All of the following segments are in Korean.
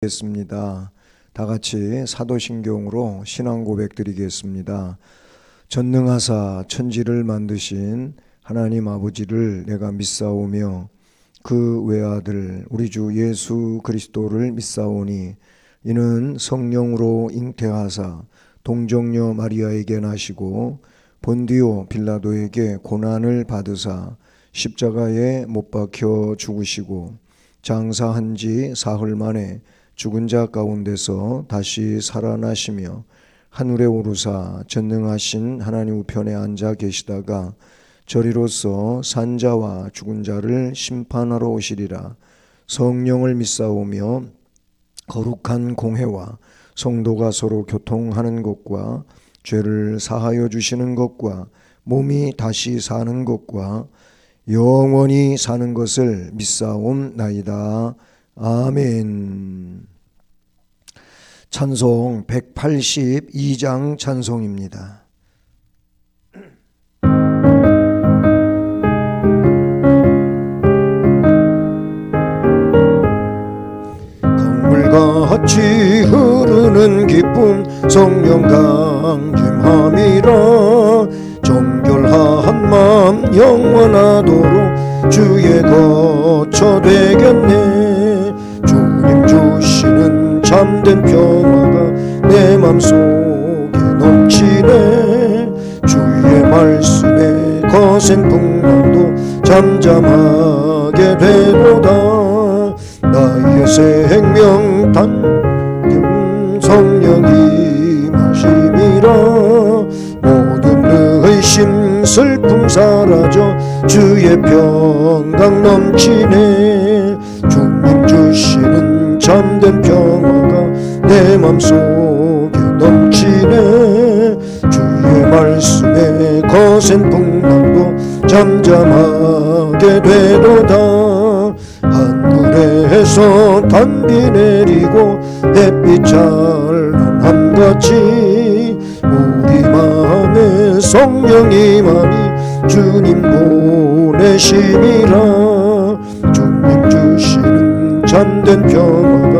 겠습니다. 다 같이 사도신경으로 신앙 고백 드리겠습니다. 전능하사 천지를 만드신 하나님 아버지를 내가 믿사오며 그 외아들 우리 주 예수 그리스도를 믿사오니 이는 성령으로 잉태하사 동정녀 마리아에게 나시고 본디오 빌라도에게 고난을 받으사 십자가에 못 박혀 죽으시고 장사한 지 사흘 만에 죽은 자 가운데서 다시 살아나시며 하늘에 오르사 전능하신 하나님 우편에 앉아 계시다가 저리로서 산자와 죽은 자를 심판하러 오시리라. 성령을 믿사오며 거룩한 공회와 성도가 서로 교통하는 것과 죄를 사하여 주시는 것과 몸이 다시 사는 것과 영원히 사는 것을 믿사옵나이다. 아멘. 찬송 182장 찬송입니다. 강물같이 흐르는 기쁨 성령 강림함이라. 정결한 마음 영원하도록 주의 거처 되겠네. 주님 주시는 참된 평화가 내 맘속에 넘치네. 주의 말씀에 거센 풍랑도 잠잠하게 되도다. 나의 생명 단금 성령이 마심이라. 모든 의심 슬픔 사라져 주의 평강 넘치네. 주님 주시는 참된 평화가 내 맘속에 넘치네. 주의 말씀에 거센 풍랑도 잠잠하게 되도다. 하늘에서 단비 내리고 햇빛 찬란함같이 우리 마음에 성령이 많이 주님 보내심이라. 주님 주시는 참된 평화가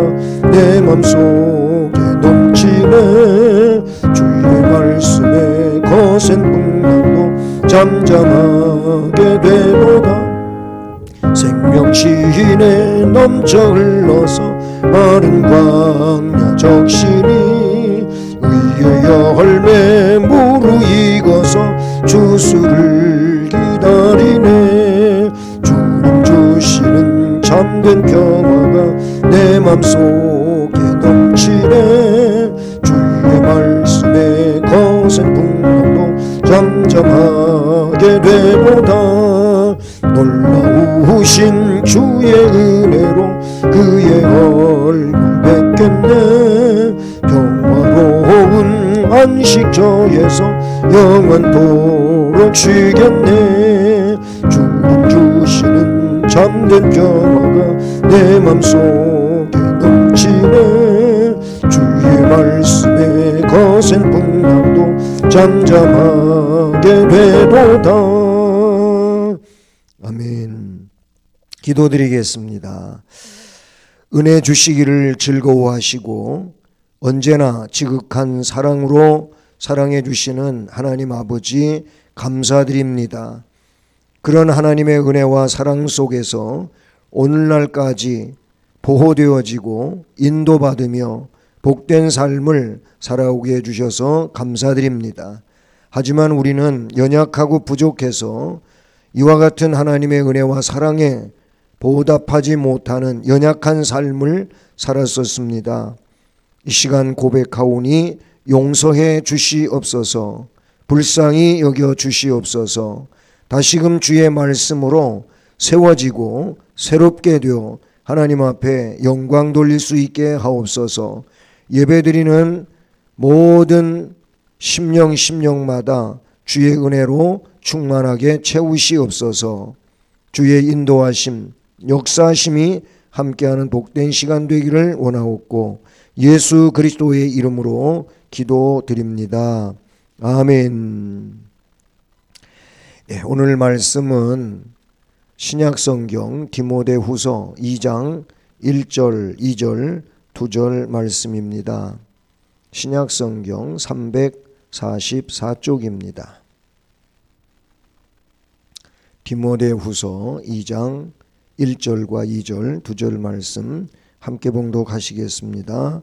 내 맘속에 넘치네. 주의 말씀에 거센 풍랑도 잠잠하게 되도다. 생명신에 넘쳐 흘러서 마른 광야 적시니 의의 열매 무르익어서 주수를 기다리네. 주님 주시는 참된 평화가 내 맘속에 넘치네. 주의 말씀에 거센 풍랑도 잠잠하게 되도다. 놀라우신 주의 은혜로 그의 얼굴 뵙겠네. 평화로운 안식처에서 영원토록 쉬겠네. 주님 주시는 참된 평화가 내 맘속에 넘치네. 주의 말씀에 거센 풍랑도 잠잠하게 되도다. 아멘. 기도드리겠습니다. 은혜 주시기를 즐거워하시고 언제나 지극한 사랑으로 사랑해 주시는 하나님 아버지 감사드립니다. 그런 하나님의 은혜와 사랑 속에서 오늘날까지 보호되어지고 인도받으며 복된 삶을 살아오게 해주셔서 감사드립니다. 하지만 우리는 연약하고 부족해서 이와 같은 하나님의 은혜와 사랑에 보답하지 못하는 연약한 삶을 살았었습니다. 이 시간 고백하오니 용서해 주시옵소서. 불쌍히 여겨 주시옵소서. 다시금 주의 말씀으로 세워지고 새롭게 되어 하나님 앞에 영광 돌릴 수 있게 하옵소서. 예배드리는 모든 심령마다 주의 은혜로 충만하게 채우시옵소서. 주의 인도하심, 역사하심이 함께하는 복된 시간 되기를 원하옵고 예수 그리스도의 이름으로 기도드립니다. 아멘. 오늘 말씀은 신약성경 디모데후서 2장 1절, 2절, 2절 말씀입니다. 신약성경 344쪽입니다. 디모데후서 2장 1절과 2절 2절 말씀 함께 봉독하시겠습니다.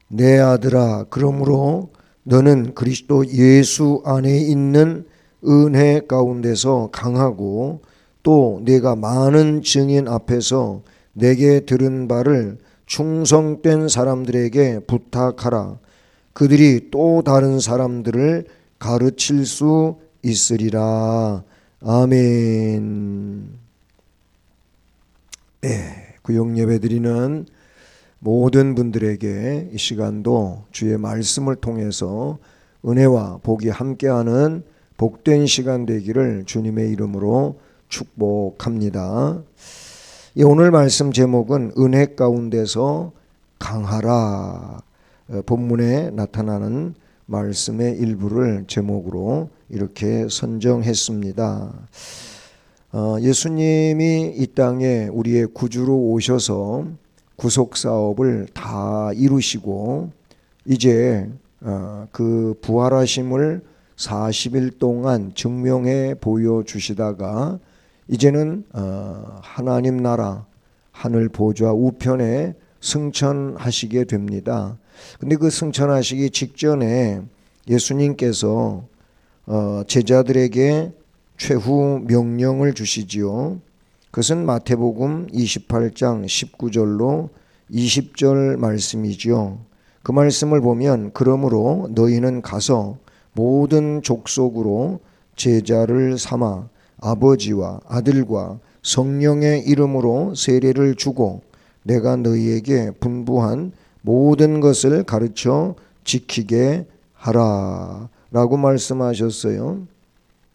내 아들아, 그러므로 너는 그리스도 예수 안에 있는 은혜 가운데서 강하고 또 내가 많은 증인 앞에서 내게 들은 바를 충성된 사람들에게 부탁하라. 그들이 또 다른 사람들을 가르칠 수 있으리라. 아멘. 구역 예배드리는 모든 분들에게 이 시간도 주의 말씀을 통해서 은혜와 복이 함께하는 복된 시간 되기를 주님의 이름으로 축복합니다. 오늘 말씀 제목은 은혜 가운데서 강하라. 본문에 나타나는 말씀의 일부를 제목으로 이렇게 선정했습니다. 예수님이 이 땅에 우리의 구주로 오셔서 구속사업을 다 이루시고 이제 그 부활하심을 40일 동안 증명해 보여주시다가 이제는 하나님 나라 하늘 보좌 우편에 승천하시게 됩니다. 근데 그 승천하시기 직전에 예수님께서 제자들에게 최후 명령을 주시지요. 그것은 마태복음 28장 19절로 20절 말씀이죠. 그 말씀을 보면 그러므로 너희는 가서 모든 족속으로 제자를 삼아 아버지와 아들과 성령의 이름으로 세례를 주고 내가 너희에게 분부한 모든 것을 가르쳐 지키게 하라 라고 말씀하셨어요.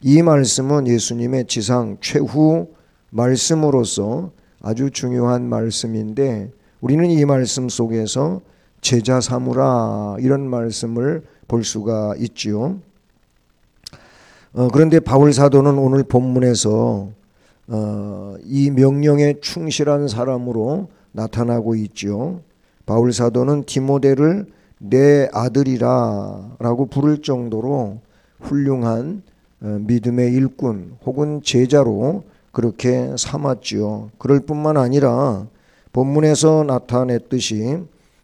이 말씀은 예수님의 지상 최후 말씀으로서 아주 중요한 말씀인데 우리는 이 말씀 속에서 제자 삼으라 이런 말씀을 볼 수가 있지요. 그런데 바울 사도는 오늘 본문에서 이 명령에 충실한 사람으로 나타나고 있지요. 바울 사도는 디모데를 내 아들이라 라고 부를 정도로 훌륭한 믿음의 일꾼 혹은 제자로 그렇게 삼았지요. 그럴 뿐만 아니라 본문에서 나타냈듯이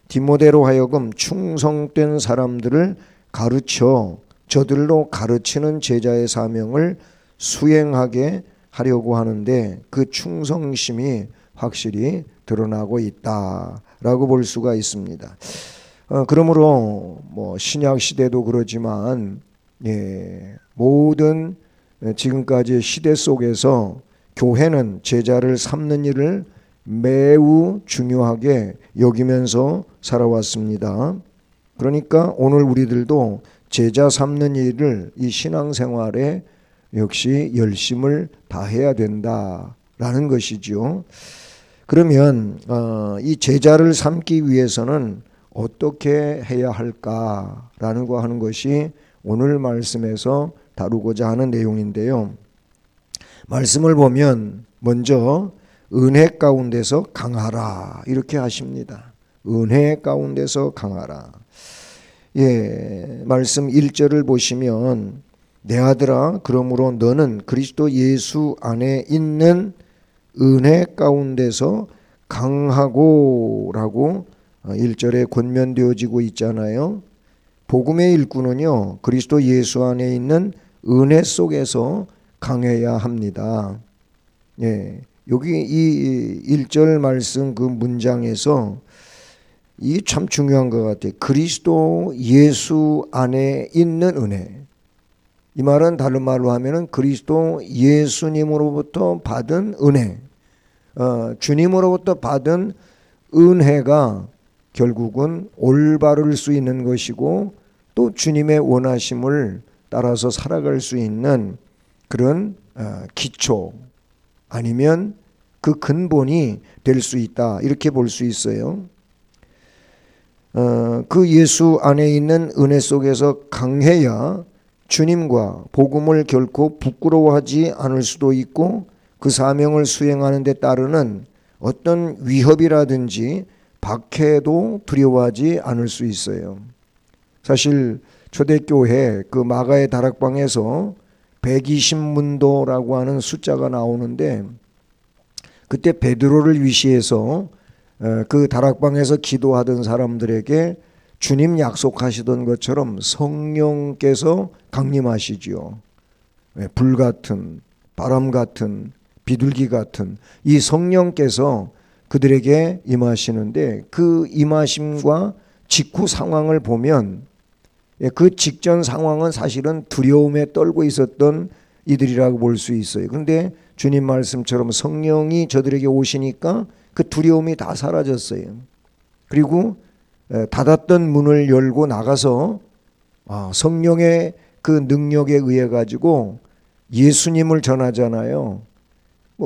디모데로 하여금 충성된 사람들을 가르쳐 저들로 가르치는 제자의 사명을 수행하게 하려고 하는데 그 충성심이 확실히 드러나고 있다라고 볼 수가 있습니다. 그러므로 신약 시대도 그러지만 모든 지금까지의 시대 속에서 교회는 제자를 삼는 일을 매우 중요하게 여기면서 살아왔습니다. 그러니까 오늘 우리들도 제자 삼는 일을 이 신앙생활에 역시 열심을 다해야 된다라는 것이죠. 그러면 이 제자를 삼기 위해서는 어떻게 해야 할까라는 거 하는 것이 오늘 말씀에서 다루고자 하는 내용인데요. 말씀을 보면 먼저 은혜 가운데서 강하라 이렇게 하십니다. 은혜 가운데서 강하라. 말씀 1절을 보시면 내 아들아 그러므로 너는 그리스도 예수 안에 있는 은혜 가운데서 강하고 라고 1절에 권면되어지고 있잖아요. 복음의 일꾼은요 그리스도 예수 안에 있는 은혜 속에서 강해야 합니다. 여기 이 1절 말씀 그 문장에서 이 참 중요한 것 같아요. 그리스도 예수 안에 있는 은혜. 이 말은 다른 말로 하면은 그리스도 예수님으로부터 받은 은혜. 주님으로부터 받은 은혜가 결국은 올바를 수 있는 것이고 또 주님의 원하심을 따라서 살아갈 수 있는 그런 기초 아니면 그 근본이 될 수 있다 이렇게 볼 수 있어요. 그 예수 안에 있는 은혜 속에서 강해야 주님과 복음을 결코 부끄러워하지 않을 수도 있고 그 사명을 수행하는 데 따르는 어떤 위협이라든지 박해도 두려워하지 않을 수 있어요. 사실 초대교회 그 마가의 다락방에서 120문도라고 하는 숫자가 나오는데, 그때 베드로를 위시해서 그 다락방에서 기도하던 사람들에게 주님 약속하시던 것처럼 성령께서 강림하시지요. 불같은, 바람같은, 비둘기 같은 이 성령께서 그들에게 임하시는데, 그 임하심과 직후 상황을 보면 그 직전 상황은 사실은 두려움에 떨고 있었던 이들이라고 볼 수 있어요. 그런데 주님 말씀처럼 성령이 저들에게 오시니까 그 두려움이 다 사라졌어요. 그리고 닫았던 문을 열고 나가서 성령의 그 능력에 의해 가지고 예수님을 전하잖아요.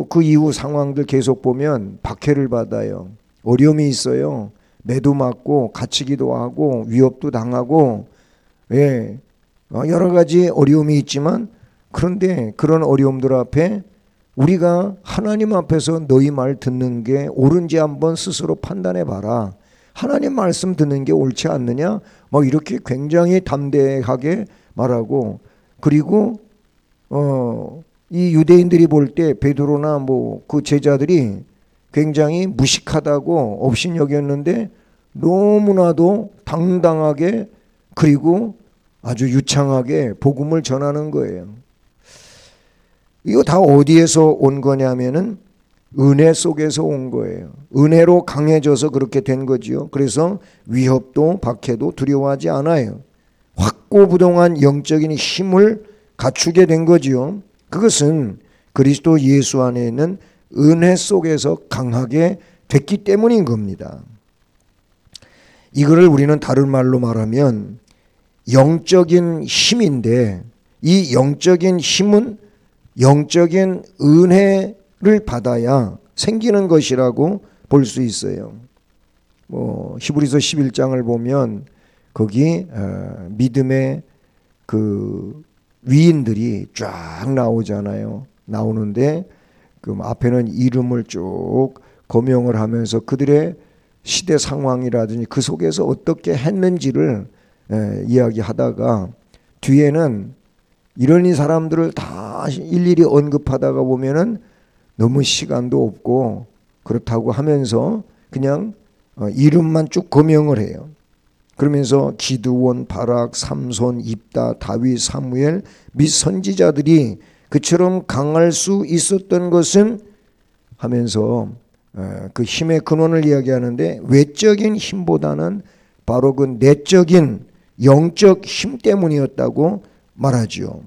그 이후 상황들 계속 보면 박해를 받아요. 어려움이 있어요. 매도 맞고 갇히기도 하고 위협도 당하고, 여러 가지 어려움이 있지만, 그런데 그런 어려움들 앞에 우리가 하나님 앞에서 너희 말 듣는 게 옳은지 한번 스스로 판단해 봐라. 하나님 말씀 듣는 게 옳지 않느냐? 이렇게 굉장히 담대하게 말하고, 그리고 이 유대인들이 볼 때 베드로나 그 제자들이 굉장히 무식하다고 업신여겼는데 너무나도 당당하게, 그리고 아주 유창하게 복음을 전하는 거예요. 이거 다 어디에서 온 거냐면은 은혜 속에서 온 거예요. 은혜로 강해져서 그렇게 된 거지요. 그래서 위협도 박해도 두려워하지 않아요. 확고부동한 영적인 힘을 갖추게 된 거지요. 그것은 그리스도 예수 안에 있는 은혜 속에서 강하게 됐기 때문인 겁니다. 이거를 우리는 다른 말로 말하면 영적인 힘인데, 이 영적인 힘은 영적인 은혜를 받아야 생기는 것이라고 볼 수 있어요. 히브리서 11장을 보면 거기 믿음의 그 위인들이 쫙 나오잖아요. 나오는데 그 앞에는 이름을 쭉 거명을 하면서 그들의 시대 상황이라든지 그 속에서 어떻게 했는지를 이야기하다가, 뒤에는 이런 사람들을 다 일일이 언급하다가 보면은 너무 시간도 없고 그렇다고 하면서 그냥 이름만 쭉 거명을 해요. 그러면서 기드온, 바락, 삼손, 입다, 다윗, 사무엘 및 선지자들이 그처럼 강할 수 있었던 것은 하면서 그 힘의 근원을 이야기하는데, 외적인 힘보다는 바로 그 내적인 영적 힘 때문이었다고 말하지요.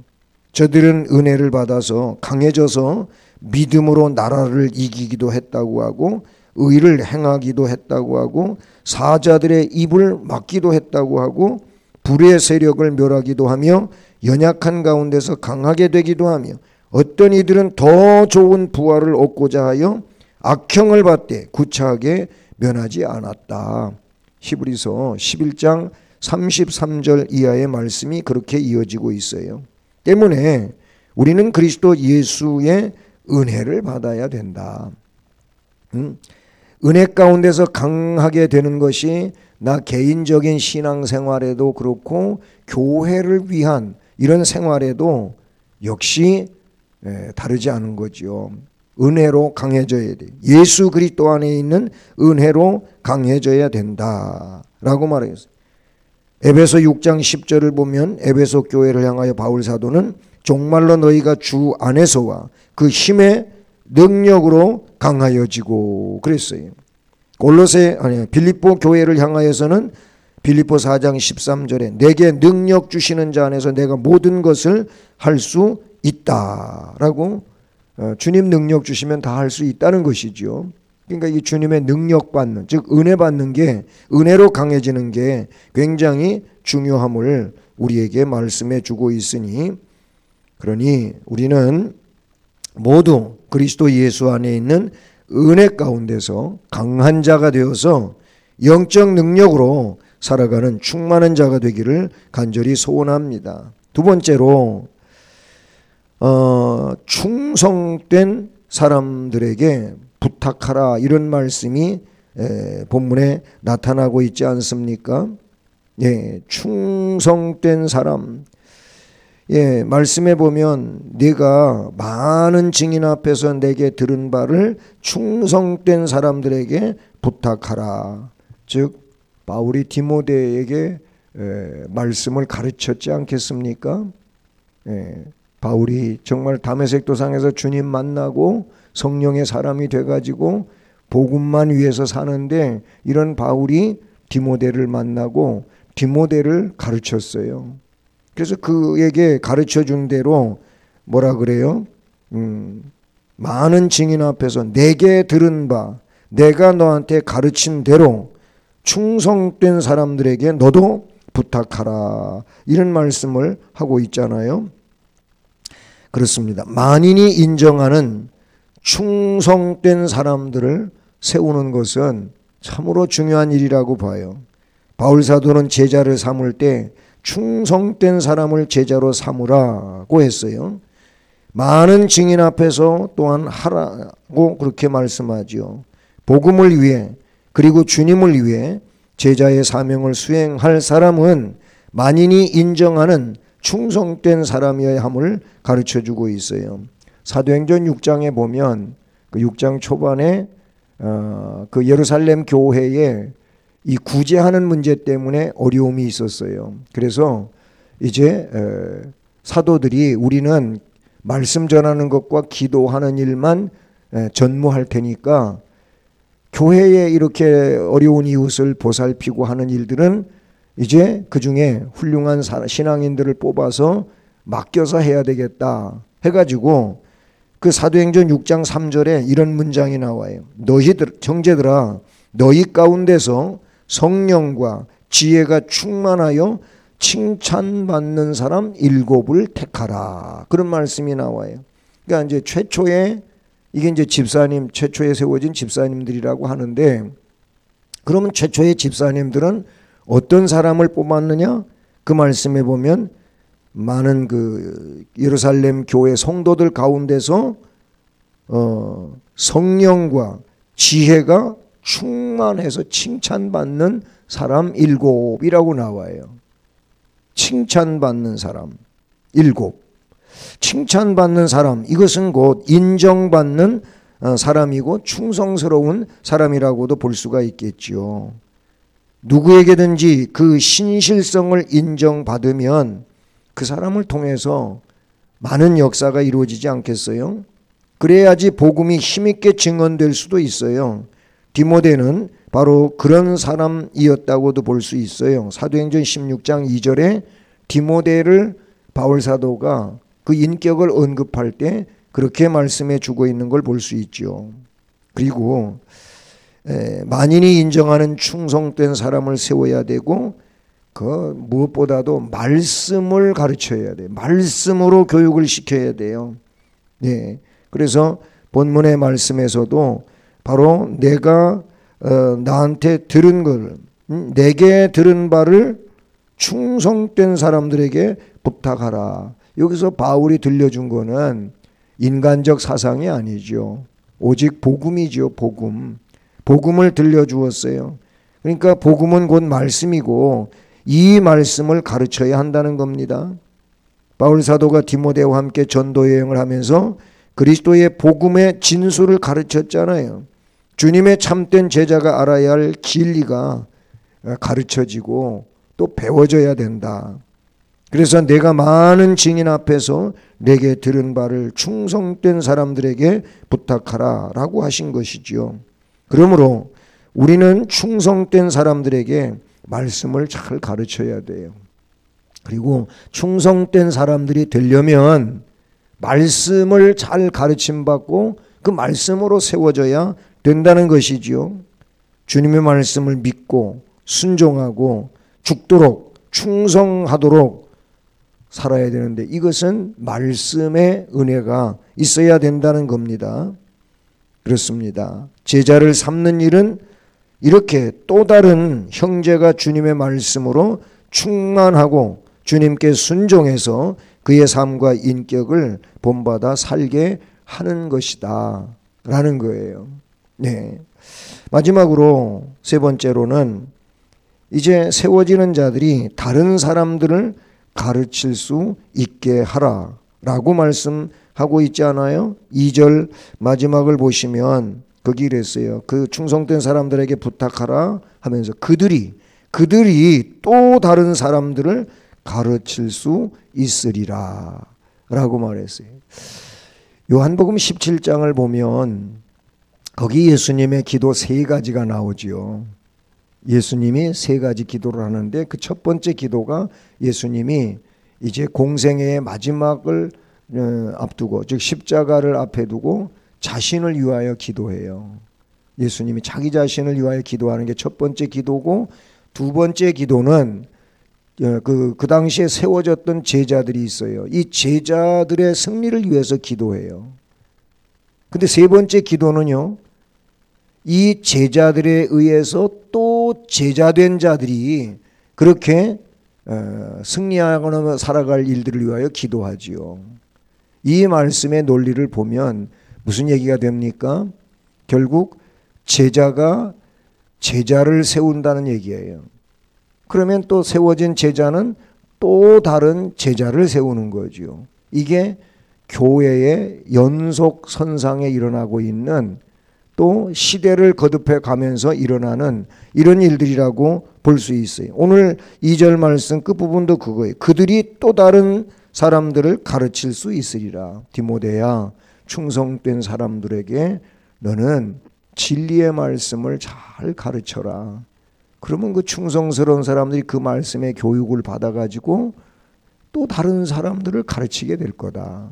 저들은 은혜를 받아서 강해져서 믿음으로 나라를 이기기도 했다고 하고, 의를 행하기도 했다고 하고, 사자들의 입을 막기도 했다고 하고, 불의 세력을 멸하기도 하며, 연약한 가운데서 강하게 되기도 하며, 어떤 이들은 더 좋은 부활을 얻고자 하여 악형을 받되 구차하게 면하지 않았다. 히브리서 11장 33절 이하의 말씀이 그렇게 이어지고 있어요. 때문에 우리는 그리스도 예수의 은혜를 받아야 된다. 은혜 가운데서 강하게 되는 것이 나 개인적인 신앙생활에도 그렇고 교회를 위한 이런 생활에도 역시 다르지 않은 거죠. 은혜로 강해져야 돼. 예수 그리스도 안에 있는 은혜로 강해져야 된다라고 말했어요. 에베소 6장 10절을 보면 에베소 교회를 향하여 바울 사도는 정말로 너희가 주 안에서와 그 힘의 능력으로 강하여지고 그랬어요. 빌립보 교회를 향하여서는 빌립보 4장 13절에 내게 능력 주시는 자 안에서 내가 모든 것을 할 수 있다라고, 주님 능력 주시면 다 할 수 있다는 것이죠. 그러니까 이 주님의 능력 받는, 즉 은혜 받는 게, 은혜로 강해지는 게 굉장히 중요함을 우리에게 말씀해 주고 있으니, 그러니 우리는 모두 그리스도 예수 안에 있는 은혜 가운데서 강한 자가 되어서 영적 능력으로 살아가는 충만한 자가 되기를 간절히 소원합니다. 두 번째로 충성된 사람들에게 부탁하라, 이런 말씀이 본문에 나타나고 있지 않습니까? 예, 충성된 사람. 예, 말씀에 보면 네가 많은 증인 앞에서 내게 들은 바를 충성된 사람들에게 부탁하라. 즉 바울이 디모데에게 말씀을 가르쳤지 않겠습니까? 예, 바울이 정말 다메섹 도상에서 주님 만나고 성령의 사람이 돼가지고 복음만 위해서 사는데, 이런 바울이 디모데를 만나고 디모데를 가르쳤어요. 그래서 그에게 가르쳐 준 대로 뭐라 그래요? 많은 증인 앞에서 내게 들은 바, 내가 너한테 가르친 대로 충성된 사람들에게 너도 부탁하라. 이런 말씀을 하고 있잖아요. 그렇습니다. 만인이 인정하는 충성된 사람들을 세우는 것은 참으로 중요한 일이라고 봐요. 바울 사도는 제자를 삼을 때 충성된 사람을 제자로 삼으라고 했어요. 많은 증인 앞에서 또한 하라고 그렇게 말씀하죠. 복음을 위해, 그리고 주님을 위해 제자의 사명을 수행할 사람은 만인이 인정하는 충성된 사람이어야 함을 가르쳐주고 있어요. 사도행전 6장에 보면 그 6장 초반에 그 예루살렘 교회에 이 구제하는 문제 때문에 어려움이 있었어요. 그래서 이제 사도들이 우리는 말씀 전하는 것과 기도하는 일만 전무할 테니까 교회에 이렇게 어려운 이웃을 보살피고 하는 일들은 이제 그 중에 훌륭한 신앙인들을 뽑아서 맡겨서 해야 되겠다 해가지고 그 사도행전 6장 3절에 이런 문장이 나와요. 너희들 형제들아, 너희 가운데서 성령과 지혜가 충만하여 칭찬받는 사람 7을 택하라. 그런 말씀이 나와요. 그러니까 이제 최초에 이게 이제 집사님, 최초에 세워진 집사님들이라고 하는데, 그러면 최초의 집사님들은 어떤 사람을 뽑았느냐? 그 말씀에 보면 많은 그 예루살렘 교회 성도들 가운데서 성령과 지혜가 충만해서 칭찬받는 사람 7이라고 나와요. 칭찬받는 사람 7. 칭찬받는 사람, 이것은 곧 인정받는 사람이고 충성스러운 사람이라고도 볼 수가 있겠지요. 누구에게든지 그 신실성을 인정받으면 그 사람을 통해서 많은 역사가 이루어지지 않겠어요? 그래야지 복음이 힘있게 증언될 수도 있어요. 디모데는 바로 그런 사람이었다고도 볼 수 있어요. 사도행전 16장 2절에 디모데를 바울 사도가 그 인격을 언급할 때 그렇게 말씀해 주고 있는 걸 볼 수 있죠. 그리고 만인이 인정하는 충성된 사람을 세워야 되고, 그 무엇보다도 말씀을 가르쳐야 돼요. 말씀으로 교육을 시켜야 돼요. 네. 그래서 본문의 말씀에서도 바로 내가 나한테 들은 걸, 내게 들은 바를 충성된 사람들에게 부탁하라. 여기서 바울이 들려준 거는 인간적 사상이 아니죠. 오직 복음이죠. 복음을 들려주었어요. 그러니까 복음은 곧 말씀이고 이 말씀을 가르쳐야 한다는 겁니다. 바울 사도가 디모데와 함께 전도 여행을 하면서 그리스도의 복음의 진수를 가르쳤잖아요. 주님의 참된 제자가 알아야 할 진리가 가르쳐지고 또 배워져야 된다. 그래서 내가 많은 증인 앞에서 내게 들은 바를 충성된 사람들에게 부탁하라 라고 하신 것이지요. 그러므로 우리는 충성된 사람들에게 말씀을 잘 가르쳐야 돼요. 그리고 충성된 사람들이 되려면 말씀을 잘 가르침받고 그 말씀으로 세워져야 된다는 것이지요. 주님의 말씀을 믿고 순종하고 죽도록 충성하도록 살아야 되는데, 이것은 말씀의 은혜가 있어야 된다는 겁니다. 그렇습니다. 제자를 삼는 일은 이렇게 또 다른 형제가 주님의 말씀으로 충만하고 주님께 순종해서 그의 삶과 인격을 본받아 살게 하는 것이다 라는 거예요. 네. 마지막으로 세 번째로는 이제 세워지는 자들이 다른 사람들을 가르칠 수 있게 하라라고 말씀하고 있지 않아요? 2절 마지막을 보시면 거기 이랬어요. 그 충성된 사람들에게 부탁하라 하면서 그들이 또 다른 사람들을 가르칠 수 있으리라 라고 말했어요. 요한복음 17장을 보면 거기 예수님의 기도 세 가지가 나오지요. 예수님이 세 가지 기도를 하는데 그 첫 번째 기도가 예수님이 이제 공생애의 마지막을 앞두고, 즉 십자가를 앞에 두고 자신을 위하여 기도해요. 예수님이 자기 자신을 위하여 기도하는 게 첫 번째 기도고, 두 번째 기도는 그 당시에 세워졌던 제자들이 있어요. 이 제자들의 승리를 위해서 기도해요. 근데 세 번째 기도는요, 이 제자들에 의해서 또 제자된 자들이 그렇게 승리하거나 살아갈 일들을 위하여 기도하지요. 이 말씀의 논리를 보면 무슨 얘기가 됩니까? 결국 제자가 제자를 세운다는 얘기예요. 그러면 또 세워진 제자는 또 다른 제자를 세우는 거죠. 이게 교회의 연속 선상에 일어나고 있는, 또 시대를 거듭해 가면서 일어나는 이런 일들이라고 볼 수 있어요. 오늘 2절 말씀 끝부분도 그거예요. 그들이 또 다른 사람들을 가르칠 수 있으리라. 디모데야, 충성된 사람들에게 너는 진리의 말씀을 잘 가르쳐라. 그러면 그 충성스러운 사람들이 그 말씀의 교육을 받아가지고 또 다른 사람들을 가르치게 될 거다.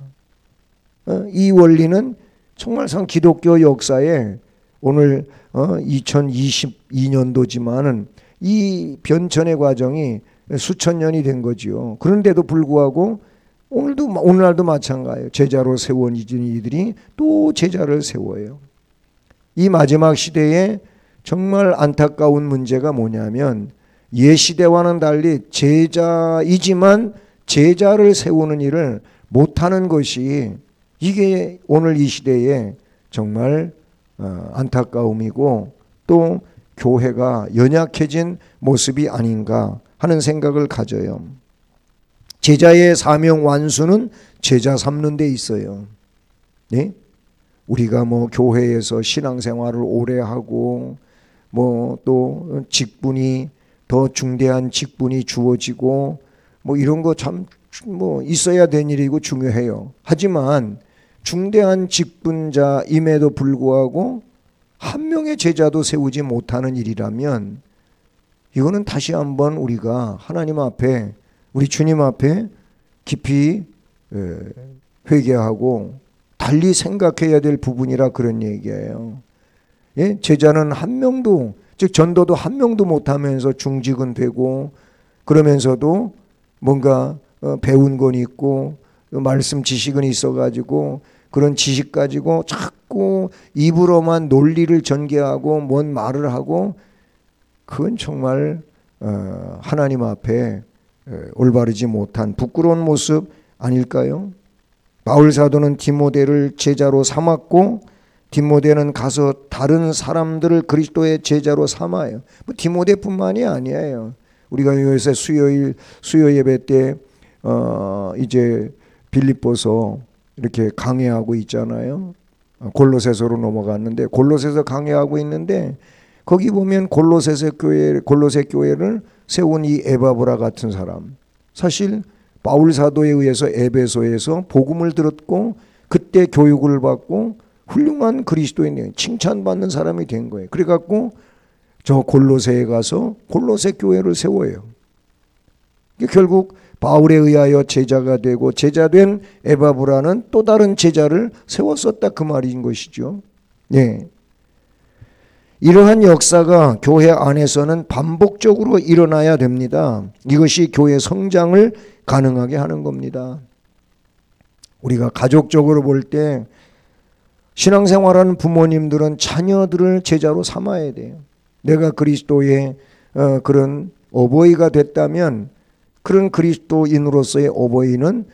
이 원리는 정말 기독교 역사에 오늘 2022년도지만은 이 변천의 과정이 수천 년이 된 거지요. 그런데도 불구하고 오늘날도 마찬가지예요. 제자로 세운 이들이 또 제자를 세워요. 이 마지막 시대에 정말 안타까운 문제가 뭐냐면 옛 시대와는 달리 제자이지만 제자를 세우는 일을 못하는 것이, 이게 오늘 이 시대에 정말 안타까움이고 또 교회가 연약해진 모습이 아닌가 하는 생각을 가져요. 제자의 사명 완수는 제자 삼는 데 있어요. 네? 우리가 교회에서 신앙생활을 오래 하고 또 직분이, 더 중대한 직분이 주어지고 이런 거 참 있어야 될 일이고 중요해요. 하지만 중대한 직분자임에도 불구하고 한 명의 제자도 세우지 못하는 일이라면 이거는 다시 한번 우리가 하나님 앞에, 우리 주님 앞에 깊이 회개하고 달리 생각해야 될 부분이라 그런 얘기예요. 예? 제자는 한 명도, 즉 전도도 한 명도 못하면서 중직은 되고, 그러면서도 뭔가 배운 건 있고 말씀 지식은 있어가지고 그런 지식 가지고 자꾸 입으로만 논리를 전개하고 뭔 말을 하고, 그건 정말 하나님 앞에 올바르지 못한 부끄러운 모습 아닐까요? 바울 사도는 디모데를 제자로 삼았고, 디모데는 가서 다른 사람들을 그리스도의 제자로 삼아요. 디모데뿐만이 아니에요. 우리가 요새 수요 예배 때 이제 빌립보서 이렇게 강해하고 있잖아요. 골로새서로 넘어갔는데, 골로새서 강해하고 있는데 거기 보면 골로새 교회를 세운 이 에바브라 같은 사람, 사실 바울 사도에 의해서 에베소에서 복음을 들었고 그때 교육을 받고 훌륭한 그리스도인이에요. 칭찬받는 사람이 된 거예요. 그래갖고 저 골로새에 가서 골로새 교회를 세워요. 결국 바울에 의하여 제자가 되고 제자된 에바브라는 또 다른 제자를 세웠었다, 그 말인 것이죠. 예. 이러한 역사가 교회 안에서는 반복적으로 일어나야 됩니다. 이것이 교회 성장을 가능하게 하는 겁니다. 우리가 가족적으로 볼 때 신앙생활하는 부모님들은 자녀들을 제자로 삼아야 돼요. 내가 그리스도의 그런 어버이가 됐다면 그런 그리스도인으로서의 어버이는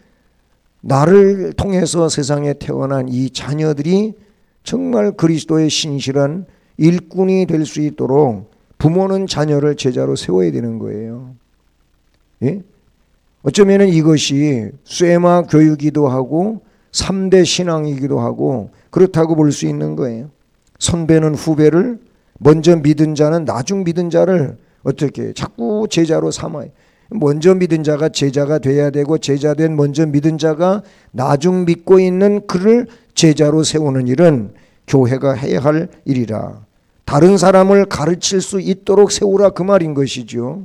나를 통해서 세상에 태어난 이 자녀들이 정말 그리스도의 신실한 일꾼이 될 수 있도록 부모는 자녀를 제자로 세워야 되는 거예요. 예? 어쩌면 이것이 쇠마 교육이기도 하고 3대 신앙이기도 하고 그렇다고 볼 수 있는 거예요. 선배는 후배를, 먼저 믿은 자는 나중 믿은 자를 어떻게 자꾸 제자로 삼아요. 먼저 믿은 자가 제자가 돼야 되고 제자된 먼저 믿은 자가 나중 믿고 있는 그를 제자로 세우는 일은 교회가 해야 할 일이라. 다른 사람을 가르칠 수 있도록 세우라 그 말인 것이죠.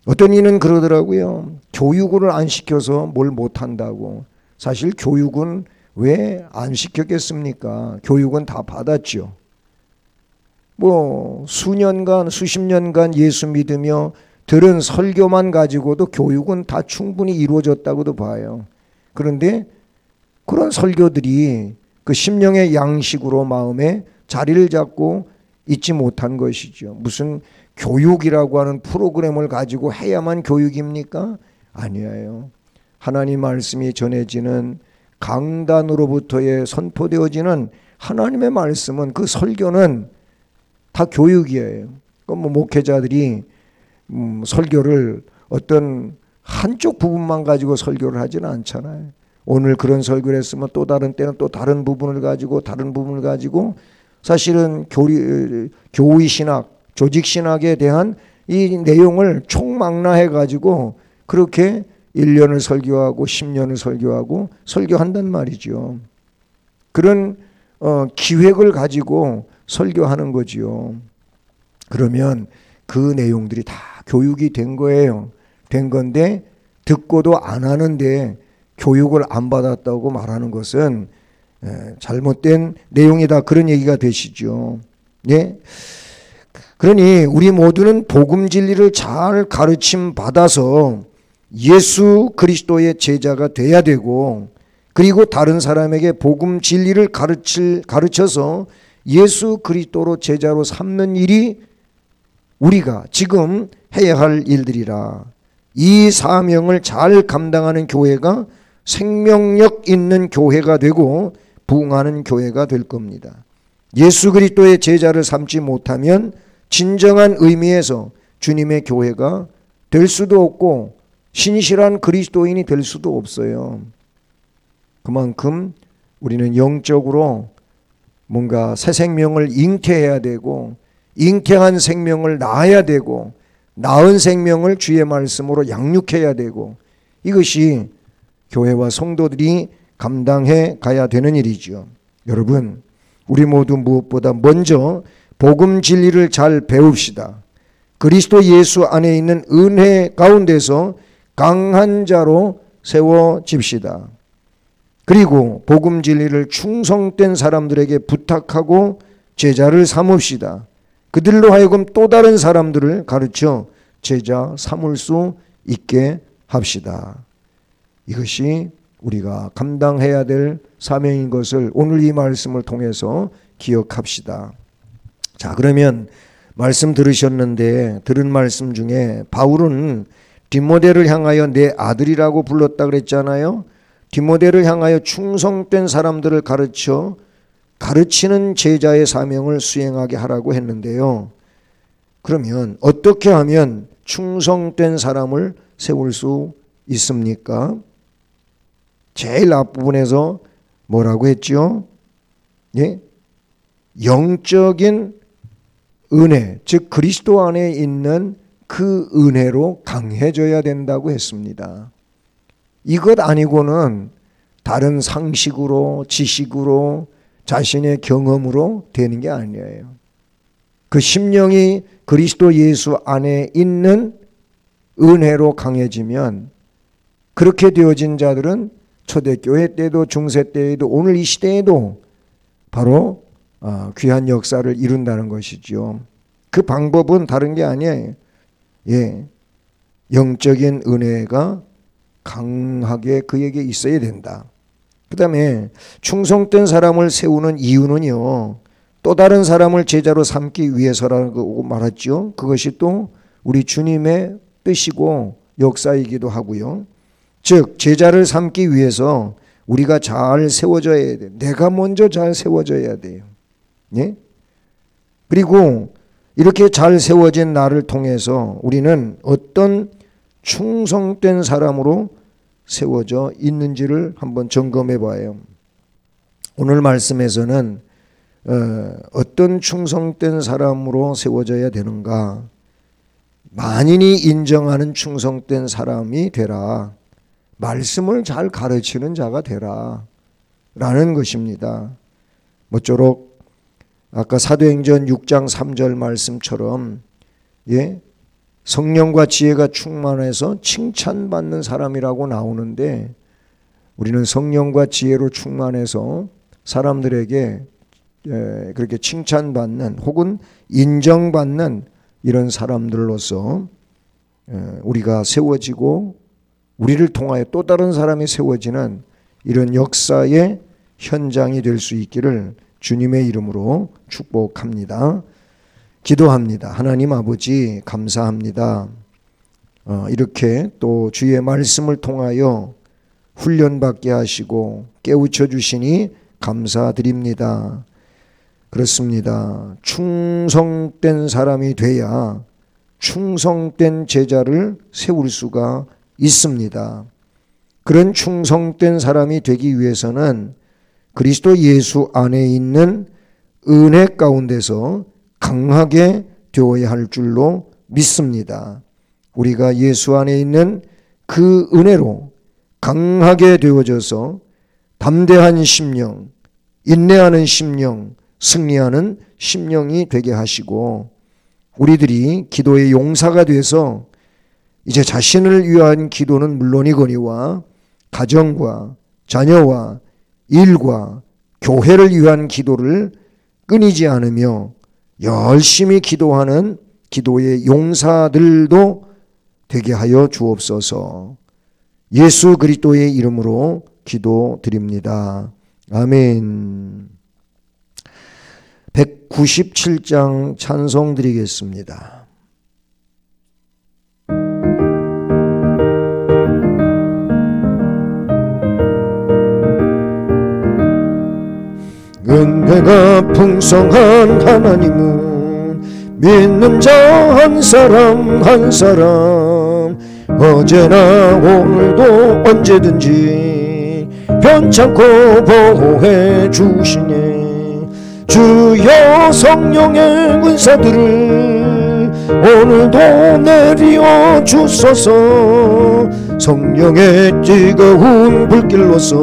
어떤 이는 그러더라고요. 교육을 안 시켜서 뭘 못한다고. 사실 교육은 왜 안 시켰겠습니까? 교육은 다 받았죠. 뭐 수년간 수십 년간 예수 믿으며 들은 설교만 가지고도 교육은 다 충분히 이루어졌다고도 봐요. 그런데 그런 설교들이 그 심령의 양식으로 마음에 자리를 잡고 있지 못한 것이죠. 무슨 교육이라고 하는 프로그램을 가지고 해야만 교육입니까? 아니에요. 하나님 말씀이 전해지는 강단으로부터의 선포되어지는 하나님의 말씀은, 그 설교는 다 교육이에요. 뭐 목회자들이 설교를 어떤 한쪽 부분만 가지고 설교를 하지는 않잖아요. 오늘 그런 설교를 했으면 또 다른 때는 또 다른 부분을 가지고 사실은 교의 신학, 조직 신학에 대한 이 내용을 총망라해 가지고 그렇게 1년을 설교하고 10년을 설교하고 설교한단 말이죠. 그런 기획을 가지고 설교하는 거지요. 그러면 그 내용들이 다 교육이 된 거예요. 된 건데 듣고도 안 하는데 교육을 안 받았다고 말하는 것은 잘못된 내용이다, 그런 얘기가 되시죠. 예? 그러니 우리 모두는 복음 진리를 잘 가르침 받아서 예수 그리스도의 제자가 돼야 되고, 그리고 다른 사람에게 복음 진리를 가르쳐서 예수 그리스도로 제자로 삼는 일이 우리가 지금 해야 할 일들이라. 이 사명을 잘 감당하는 교회가 생명력 있는 교회가 되고 부흥하는 교회가 될 겁니다. 예수 그리스도의 제자를 삼지 못하면 진정한 의미에서 주님의 교회가 될 수도 없고 신실한 그리스도인이 될 수도 없어요. 그만큼 우리는 영적으로 뭔가 새 생명을 잉태해야 되고, 잉태한 생명을 낳아야 되고, 낳은 생명을 주의 말씀으로 양육해야 되고, 이것이 교회와 성도들이 감당해 가야 되는 일이죠. 여러분, 우리 모두 무엇보다 먼저 복음 진리를 잘 배웁시다. 그리스도 예수 안에 있는 은혜 가운데서 강한 자로 세워집시다. 그리고 복음 진리를 충성된 사람들에게 부탁하고 제자를 삼읍시다. 그들로 하여금 또 다른 사람들을 가르쳐 제자 삼을 수 있게 합시다. 이것이 우리가 감당해야 될 사명인 것을 오늘 이 말씀을 통해서 기억합시다. 자, 그러면 말씀 들으셨는데 들은 말씀 중에 바울은 디모데를 향하여 내 아들이라고 불렀다 그랬잖아요. 디모데를 향하여 충성된 사람들을 가르치는 제자의 사명을 수행하게 하라고 했는데요. 그러면 어떻게 하면 충성된 사람을 세울 수 있습니까? 제일 앞부분에서 뭐라고 했죠? 예? 영적인 은혜, 즉 그리스도 안에 있는 그 은혜로 강해져야 된다고 했습니다. 이것 아니고는 다른 상식으로, 지식으로, 자신의 경험으로 되는 게 아니에요. 그 심령이 그리스도 예수 안에 있는 은혜로 강해지면, 그렇게 되어진 자들은 초대교회 때도 중세 때에도 오늘 이 시대에도 바로 귀한 역사를 이룬다는 것이죠. 그 방법은 다른 게 아니에요. 예, 영적인 은혜가 강하게 그에게 있어야 된다. 그 다음에 충성된 사람을 세우는 이유는요, 또 다른 사람을 제자로 삼기 위해서라고 말했죠. 그것이 또 우리 주님의 뜻이고 역사이기도 하고요. 즉 제자를 삼기 위해서 우리가 잘 세워져야 돼. 내가 먼저 잘 세워져야 돼요. 예? 그리고 이렇게 잘 세워진 나를 통해서 우리는 어떤 충성된 사람으로 세워져 있는지를 한번 점검해 봐요. 오늘 말씀에서는 어떤 충성된 사람으로 세워져야 되는가? 만인이 인정하는 충성된 사람이 되라. 말씀을 잘 가르치는 자가 되라. 라는 것입니다. 모쪼록 아까 사도행전 6장 3절 말씀처럼 성령과 지혜가 충만해서 칭찬받는 사람이라고 나오는데, 우리는 성령과 지혜로 충만해서 사람들에게 그렇게 칭찬받는 혹은 인정받는 이런 사람들로서 우리가 세워지고 우리를 통하여 또 다른 사람이 세워지는 이런 역사의 현장이 될 수 있기를 주님의 이름으로 축복합니다. 기도합니다. 하나님 아버지 감사합니다. 이렇게 또 주의 말씀을 통하여 훈련받게 하시고 깨우쳐 주시니 감사드립니다. 그렇습니다. 충성된 사람이 돼야 충성된 제자를 세울 수가 있습니다. 그런 충성된 사람이 되기 위해서는 그리스도 예수 안에 있는 은혜 가운데서 강하게 되어야 할 줄로 믿습니다. 우리가 예수 안에 있는 그 은혜로 강하게 되어져서 담대한 심령, 인내하는 심령, 승리하는 심령이 되게 하시고, 우리들이 기도의 용사가 돼서 이제 자신을 위한 기도는 물론이거니와 가정과 자녀와 일과 교회를 위한 기도를 끊이지 않으며 열심히 기도하는 기도의 용사들도 되게 하여 주옵소서. 예수 그리스도의 이름으로 기도드립니다. 아멘. 197장 찬송 드리겠습니다. 은혜가 풍성한 하나님은 믿는 자 한 사람 한 사람 어제나 오늘도 언제든지 변찮고 보호해 주시네. 주여 성령의 은사들을 오늘도 내리어 주소서. 성령의 뜨거운 불길로서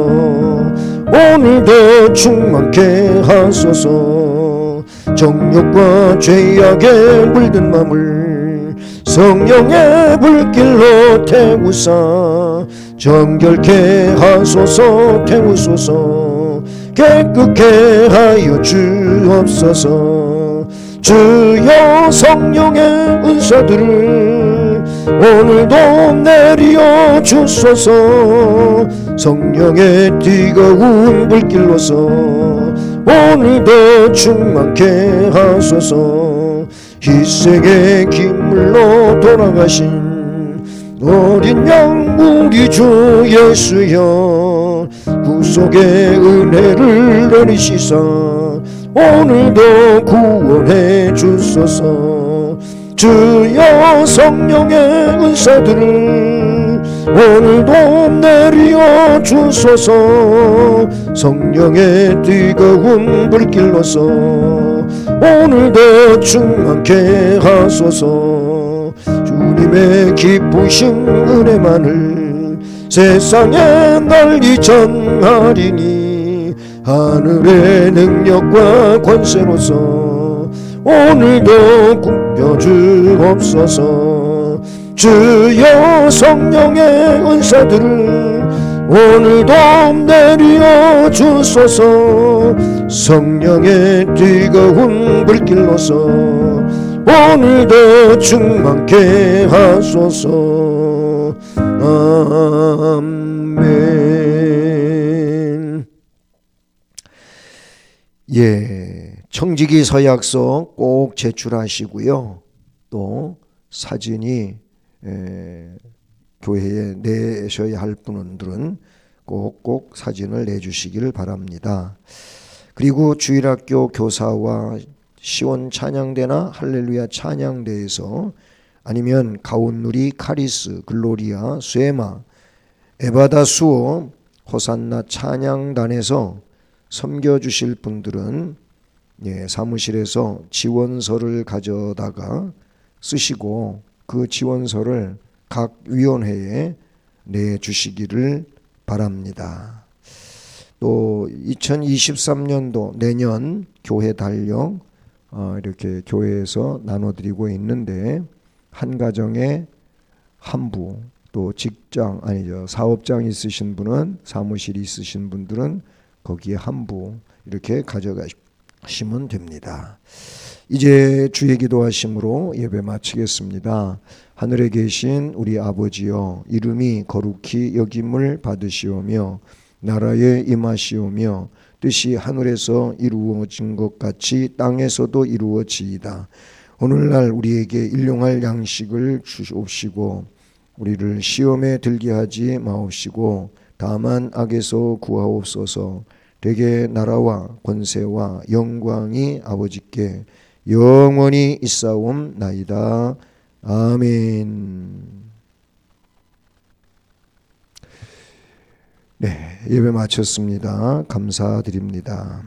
오늘도 충만케 하소서. 정욕과 죄악에 물든 맘을 성령의 불길로 태우사 정결케 하소서. 태우소서. 깨끗게 하여 주옵소서. 주여 성령의 은사들을 오늘도 내리어 주소서. 성령의 뜨거운 불길로서 오늘도 충만케 하소서. 희생의 기물로 돌아가신 어린 양 우리 주 예수여, 구속의 은혜를 내리시사 오늘도 구원해 주소서. 주여 성령의 은사들을 오늘도 내리어 주소서. 성령의 뜨거운 불길로서 오늘도 충만케 하소서. 주님의 기쁘신 은혜만을 세상에 널리 전하리니 하늘의 능력과 권세로서 오늘도 굽혀 주옵소서. 주여 성령의 은사들을 오늘도 내리어 주소서. 성령의 뜨거운 불길로서 오늘도 충만케 하소서. 아멘. 청지기 서약서 꼭 제출하시고요. 또 사진이 교회에 내셔야 할 분들은 꼭 사진을 내주시기를 바랍니다. 그리고 주일학교 교사와 시온 찬양대나 할렐루야 찬양대에서, 아니면 가온누리, 카리스, 글로리아, 쇠마, 에바다 수호, 호산나 찬양단에서 섬겨주실 분들은 사무실에서 지원서를 가져다가 쓰시고 그 지원서를 각 위원회에 내주시기를 바랍니다. 또 2023년도 내년 교회 달력 이렇게 교회에서 나눠드리고 있는데, 한 가정에 한 부, 또 직장 아니죠 사업장 있으신 분은, 사무실 있으신 분들은 거기에 한 부 이렇게 가져가시면 됩니다. 이제 주의 기도하심으로 예배 마치겠습니다. 하늘에 계신 우리 아버지여, 이름이 거룩히 여김을 받으시오며 나라에 임하시오며 뜻이 하늘에서 이루어진 것 같이 땅에서도 이루어지이다. 오늘날 우리에게 일용할 양식을 주옵시고 우리를 시험에 들게 하지 마옵시고 다만 악에서 구하옵소서. 대개 나라와 권세와 영광이 아버지께 영원히 있사옵나이다. 아멘. 네, 예배 마쳤습니다. 감사드립니다.